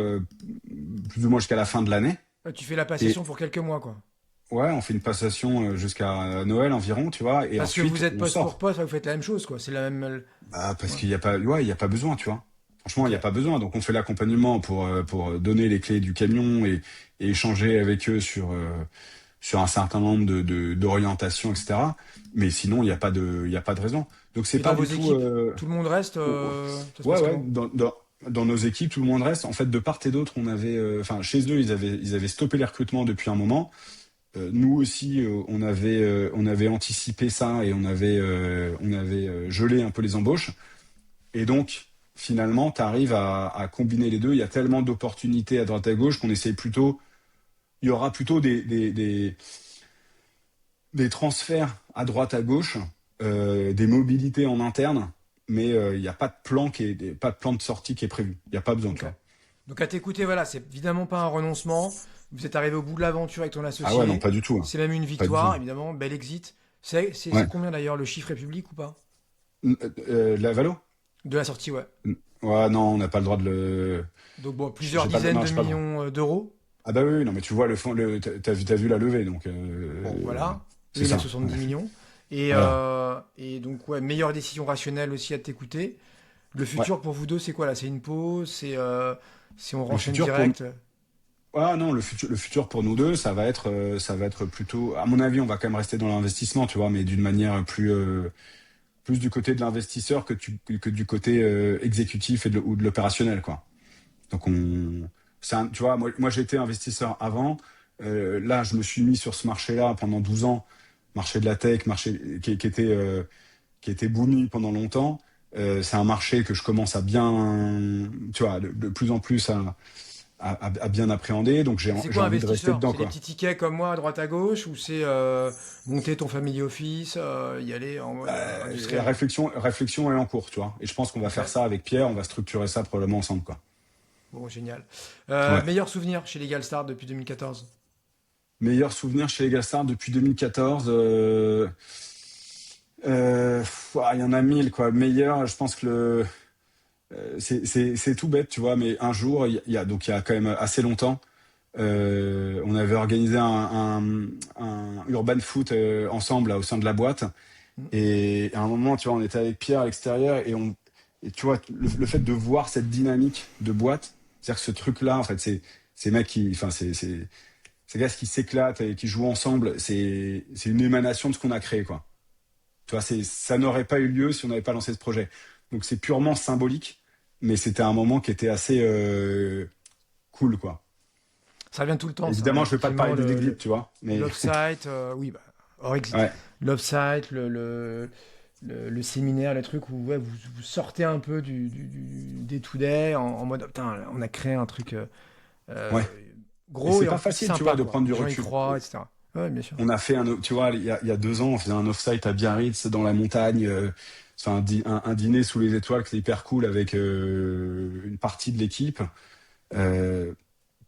plus ou moins jusqu'à la fin de l'année. Là, tu fais la Et passation pour quelques mois, quoi. ouais, on fait une passation jusqu'à Noël environ, tu vois, et Parce que vous ensuite êtes on poste pour sort. poste, vous faites la même chose, quoi. C'est la même. Bah, parce Ouais. qu'il y a pas, ouais, il y a pas besoin, tu vois. Franchement, il Ok. y a pas besoin. Donc on fait l'accompagnement pour donner les clés du camion et échanger avec eux sur un certain nombre d'orientations, etc. Mais sinon, il y a pas de raison. Donc c'est Et dans pas vos du tout. équipes, tout le monde reste, ça se Ouais, passe ouais. comment? Dans nos équipes, tout le monde reste. En fait, de part et d'autre, on avait, enfin, chez eux, ils avaient stoppé les recrutements depuis un moment. Nous aussi, on avait anticipé ça et on avait gelé un peu les embauches. Et donc, finalement, tu arrives à combiner les deux. Il y a tellement d'opportunités à droite à gauche qu'on essaye plutôt. Il y aura plutôt des transferts à droite à gauche, des mobilités en interne, mais il n'y a pas de plan pas de plan de sortie qui est prévu. Il n'y a pas besoin, tu Ok. vois. Donc à t'écouter, voilà, c'est évidemment pas un renoncement. Vous êtes arrivé au bout de l'aventure avec ton Ah ouais, non, associé. pas du tout, hein. C'est même une Pas du tout. victoire, évidemment. Bel exit. C'est Ouais. combien d'ailleurs le chiffre est public ou pas? La Valo? De la sortie, ouais. Ouais, non, on n'a pas le droit de le. Donc bon, plusieurs J'ai pas le. dizaines Non, de j'ai pas le droit. millions d'euros. Ah bah oui, oui, non, mais tu vois le fond, t'as vu la levée, donc Bon, voilà. c'est Eux, il y a ça. Ouais. 70 millions. Voilà. Et donc, ouais, meilleure décision rationnelle aussi à t'écouter. Le Ouais. futur pour vous deux, c'est quoi là? C'est une pause? C'est on Le renchaîne futur pour. direct? Ah non, le futur pour nous deux, ça va être plutôt. À mon avis, on va quand même rester dans l'investissement, tu vois, mais d'une manière plus du côté de l'investisseur que du côté exécutif ou de l'opérationnel, quoi. Donc tu vois, moi j'étais investisseur avant. Là, je me suis mis sur ce marché-là pendant 12 ans, marché de la tech, marché qui était booming pendant longtemps. C'est un marché que je commence à bien, tu vois, de plus en plus à bien appréhender. Donc Et c'est j'ai quoi envie de rester investisseur? dedans, C'est des quoi. petits tickets comme moi à droite à gauche ou c'est monter ton family office, y aller en mode La industriel? réflexion est en cours, tu vois. Et je pense qu'on va Ok, faire ça avec Pierre. On va structurer ça probablement ensemble, quoi. bon, génial. Ouais. Meilleur souvenir chez Legal Start depuis 2014? Meilleur souvenir chez les Gassard depuis 2014. Ouah, il y en a mille, quoi. Meilleur, je pense que c'est tout bête, tu vois, mais un jour, donc il y a quand même assez longtemps, on avait organisé un urban foot ensemble là, au sein de la boîte. Hmm. Et à un moment, tu vois, on était avec Pierre à l'extérieur et tu vois, le fait de voir cette dynamique de boîte, c'est-à-dire que ce truc-là, en fait, ces mecs enfin, ces gars qui s'éclatent et qui jouent ensemble, c'est une émanation de ce qu'on a créé, quoi. Tu vois, ça n'aurait pas eu lieu si on n'avait pas lancé ce projet. Donc c'est purement symbolique, mais c'était un moment qui était assez cool, quoi. Ça revient tout le temps, ça, hein, Évidemment, je vais pas te effectivement, parler des exits, tu vois, mais l'offsite, oui, bah, hors exit. ouais, L'offsite, le séminaire, le truc où ouais, vous sortez un peu des day en mode, putain, on a créé un truc ouais. euh, Et gros c'est et en pas plus facile, tu vois, sympa, de quoi. prendre du Les gens y recul. croient, etc. Ouais, bien sûr. On a fait tu vois, il y a 2 ans, on faisait un off-site à Biarritz dans la montagne. C'est un dîner sous les étoiles qui était hyper cool avec une partie de l'équipe. Euh,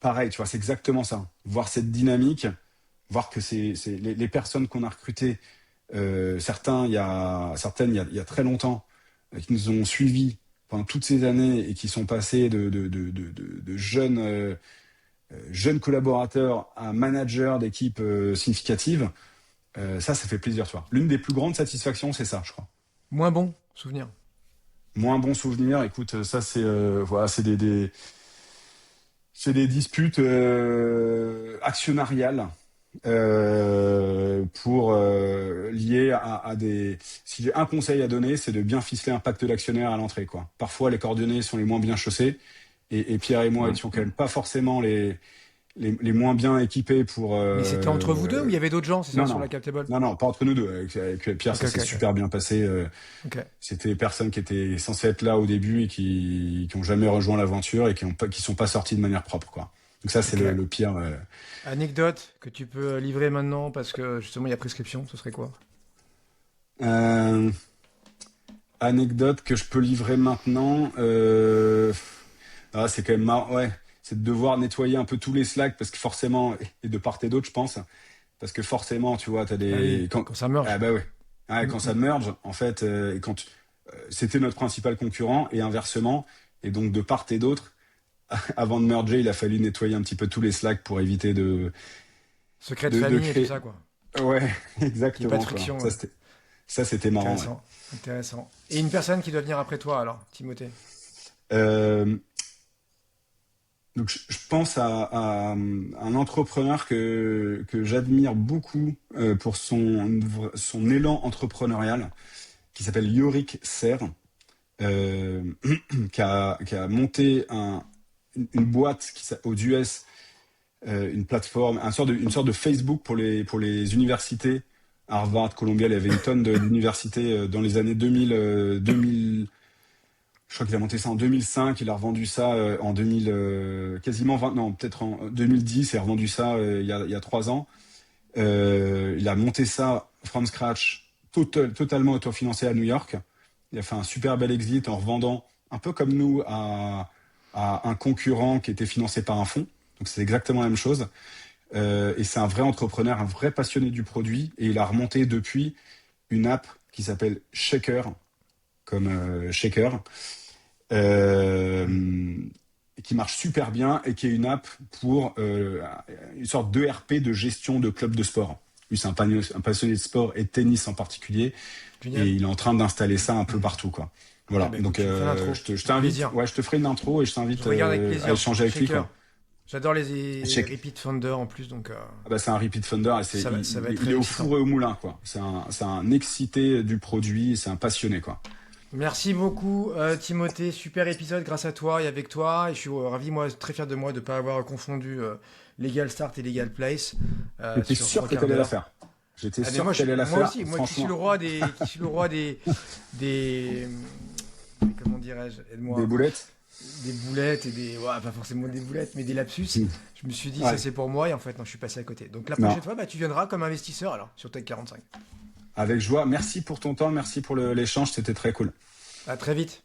Pareil, tu vois, c'est exactement ça. Voir cette dynamique, voir que c'est les personnes qu'on a recrutées, certaines il y a très longtemps, qui nous ont suivis pendant toutes ces années et qui sont passés de jeunes collaborateurs à managers d'équipes significatives. Ça fait plaisir, tu vois. L'une des plus grandes satisfactions, c'est ça, je crois. Moins bon souvenir. Moins bon souvenir, écoute, ça c'est voilà, c'est des disputes actionnariales pour liées à des. Si j'ai un conseil à donner, c'est de bien ficeler un pacte d'actionnaires à l'entrée, quoi. Parfois, les coordonnées sont les moins bien chaussées, et Pierre et moi étions quand même pas forcément les moins bien équipés pour. Mais c'était entre vous deux ou il y avait d'autres gens, c'est ça, Non, sur non, la cap table? non, non, pas entre nous deux. Avec Pierre, Ok, ça ok, s'est ok. super bien passé. Ok. C'était des personnes qui étaient censées être là au début et qui ont jamais rejoint l'aventure et qui sont pas sorties de manière propre, quoi. Donc ça, c'est Ok. le pire. Anecdote que tu peux livrer maintenant parce que justement il y a prescription, ce serait quoi? Euh, Anecdote que je peux livrer maintenant. C'est quand même marrant, ouais. C'est de devoir nettoyer un peu tous les slacks parce que forcément, et de part et d'autre, je pense, parce que forcément, tu vois, t'as Ah oui, des quand ça merge. ah bah ouais. Ouais, Mm, quand ça mm. merge, en fait, et quand c'était notre principal concurrent et inversement, et donc de part et d'autre, avant de merger, il a fallu nettoyer un petit peu tous les Slack pour éviter Secret de de famille et tout créer. ça, quoi. Ouais, Qu'il n'y ait pas de exactement, quoi. friction. Ça, c'était marrant, ouais. Intéressant. Intéressant. Et une personne qui doit venir après toi, alors, Timothée. Euh, donc, je pense à un entrepreneur que j'admire beaucoup pour son élan entrepreneurial, qui s'appelle Yorick Ser, euh, qui a monté une boîte aux US, une plateforme, une sorte de Facebook pour les universités. Harvard, Columbia, il y avait une tonne d'universités dans les années 2000, 2000. Je crois qu'il a monté ça en 2005, il a revendu ça en 2000, quasiment 20, non, peut-être en 2010, il a revendu ça il y a 3 ans. Il a monté ça from scratch, totalement autofinancé à New York. Il a fait un super bel exit en revendant, un peu comme nous, à un concurrent qui était financé par un fonds. Donc c'est exactement la même chose. Et c'est un vrai entrepreneur, un vrai passionné du produit. Et il a remonté depuis une app qui s'appelle Shaker, comme Shaker, euh, qui marche super bien et qui est une app pour une sorte d'ERP de gestion de club de sport. Lui, c'est un passionné de sport et de tennis en particulier, et Génial. il est en train d'installer ça un peu partout, quoi. Eh Voilà, ben, écoute, donc tu me fais l'intro. je Avec t'invite, plaisir. ouais, je te ferai une intro et je Je t'invite regarde avec à plaisir. échanger avec lui, Shaker. quoi. J'adore les Check. repeat Thunder en plus, donc Ah bah, c'est un repeat funder et ça va être il très est au excitant. four et au moulin, quoi. C'est un excité du produit, c'est un passionné, quoi. Merci beaucoup, Timothée. Super épisode grâce à toi et avec toi. Et je suis ravi, moi, très fier de moi de ne pas avoir confondu Legal Start et Legal Place J'étais sur sûr trois que quarts t'allais la d'heure. faire. J'étais Ah, mais sûr que t'allais la moi faire, aussi, moi qui suis le franchement. roi des, comment dirais-je, Des aide-moi, boulettes. des boulettes et des, ouais, pas forcément des boulettes, mais des lapsus. Hmm. Je me suis dit, ça Ouais. c'est pour moi, et en fait, non, je suis passé à côté. Donc la Non, prochaine fois, bah, tu viendras comme investisseur alors sur Tech 45. avec joie. Merci pour ton temps, merci pour l'échange, c'était très cool. À très vite.